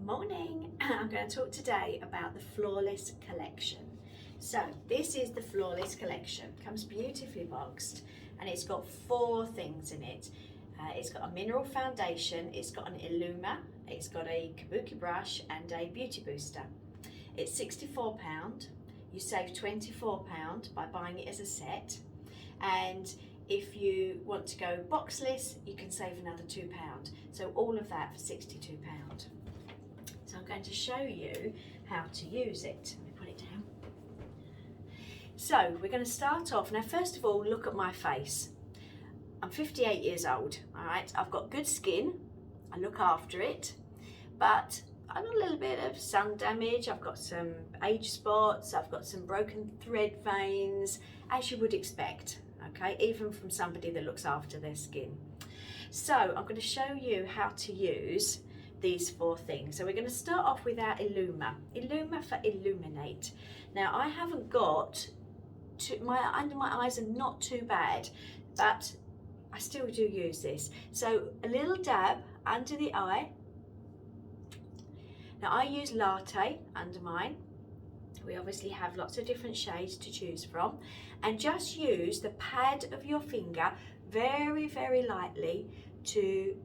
Morning. I'm going to talk today about the Flawless collection. So this is the Flawless collection. Comes beautifully boxed and it's got 4 things in it. It's got a mineral foundation, it's got an Illuma, it's got a kabuki brush and a beauty booster. It's £64. You save £24 by buying it as a set, and if you want to go boxless you can save another £2. So all of that for £62. So I'm going to show you how to use it. Let me put it down. So we're going to start off. Now first of all, look at my face. I'm 58 years old, all right? I've got good skin, I look after it, but I've got a little bit of sun damage, I've got some age spots, I've got some broken thread veins, as you would expect, okay? Even from somebody that looks after their skin. So I'm going to show you how to use these 4 things. So we're going to start off with our Illuma. Illuma for illuminate. Now I haven't got, under my eyes are not too bad, but I still do use this. So a little dab under the eye. Now I use latte under mine. We obviously have lots of different shades to choose from, and just use the pad of your finger very, very lightly to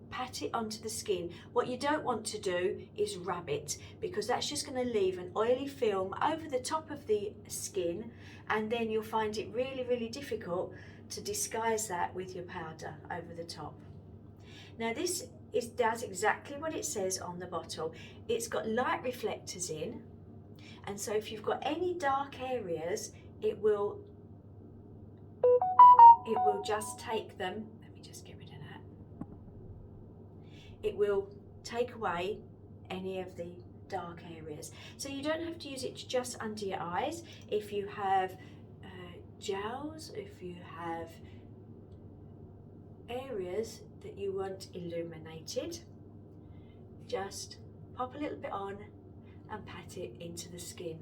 pat it onto the skin. What you don't want to do is rub it, because that's just going to leave an oily film over the top of the skin, and then you'll find it really, really difficult to disguise that with your powder over the top. Now this does exactly what it says on the bottle. It's got light reflectors in, and so if you've got any dark areas, it will just take them. Let me just get rid of that. It will take away any of the dark areas. So you don't have to use it just under your eyes. If you have gels, if you have areas that you want illuminated, just pop a little bit on and pat it into the skin.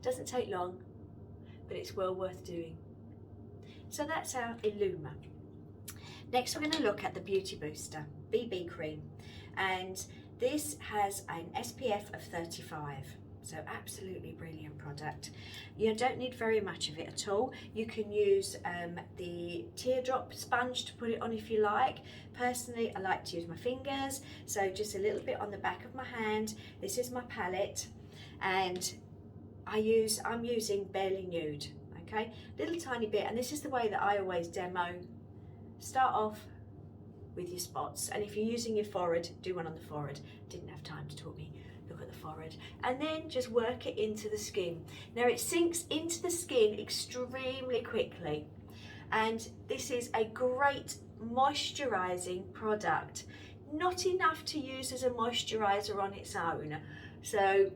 Doesn't take long, but it's well worth doing. So that's our Illuma. Next we're going to look at the Beauty Booster BB cream, and this has an SPF of 35. So absolutely brilliant product. You don't need very much of it at all. You can use the teardrop sponge to put it on if you like. Personally, I like to use my fingers, so just a little bit on the back of my hand. This is my palette, and I'm using Barely Nude, okay? Little tiny bit, and this is the way that I always demo. Start off with your spots, and if you're using your forehead, do one on the forehead. Didn't have time to talk me. Look at the forehead, and then just work it into the skin. Now it sinks into the skin extremely quickly, and this is a great moisturizing product. Not enough to use as a moisturizer on its own, so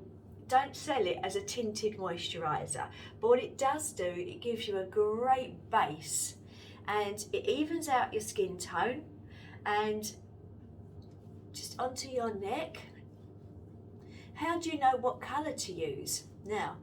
don't sell it as a tinted moisturizer, but what it does do, it gives you a great base, and it evens out your skin tone. And just onto your neck. How do you know what colour to use? Now,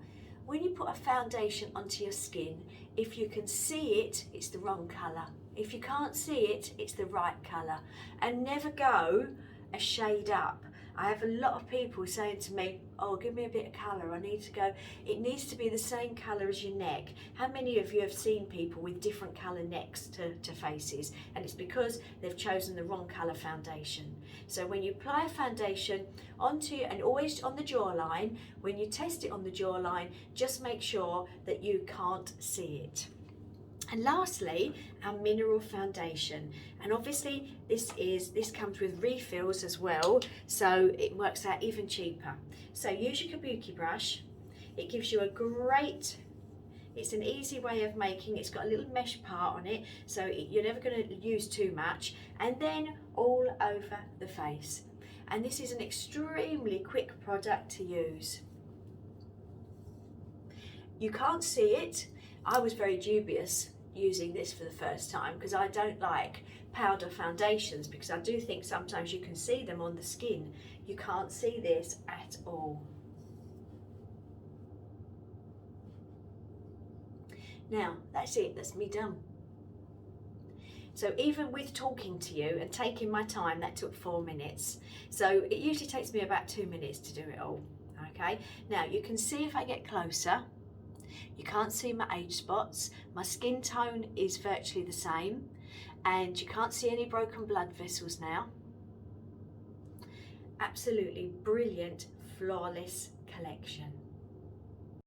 when you put a foundation onto your skin, if you can see it, it's the wrong colour. If you can't see it, it's the right colour. And never go a shade up. I have a lot of people saying to me, oh, give me a bit of colour, I need to go. It needs to be the same colour as your neck. How many of you have seen people with different colour necks to faces? And it's because they've chosen the wrong colour foundation. So when you apply a foundation onto, and always on the jawline, when you test it on the jawline, just make sure that you can't see it. And lastly, our mineral foundation, and obviously this comes with refills as well, so it works out even cheaper. So use your kabuki brush. It gives you it's an easy way of making. It's got a little mesh part on it, so you're never going to use too much, and then all over the face. And this is an extremely quick product to use. You can't see it. I was very dubious using this for the first time, because I don't like powder foundations, because I do think sometimes you can see them on the skin. You can't see this at all. Now that's it, that's me done. So even with talking to you and taking my time, that took 4 minutes. So it usually takes me about 2 minutes to do it all. Okay, now you can see if I get closer, you can't see my age spots. My skin tone is virtually the same, and you can't see any broken blood vessels now. Absolutely brilliant, flawless collection.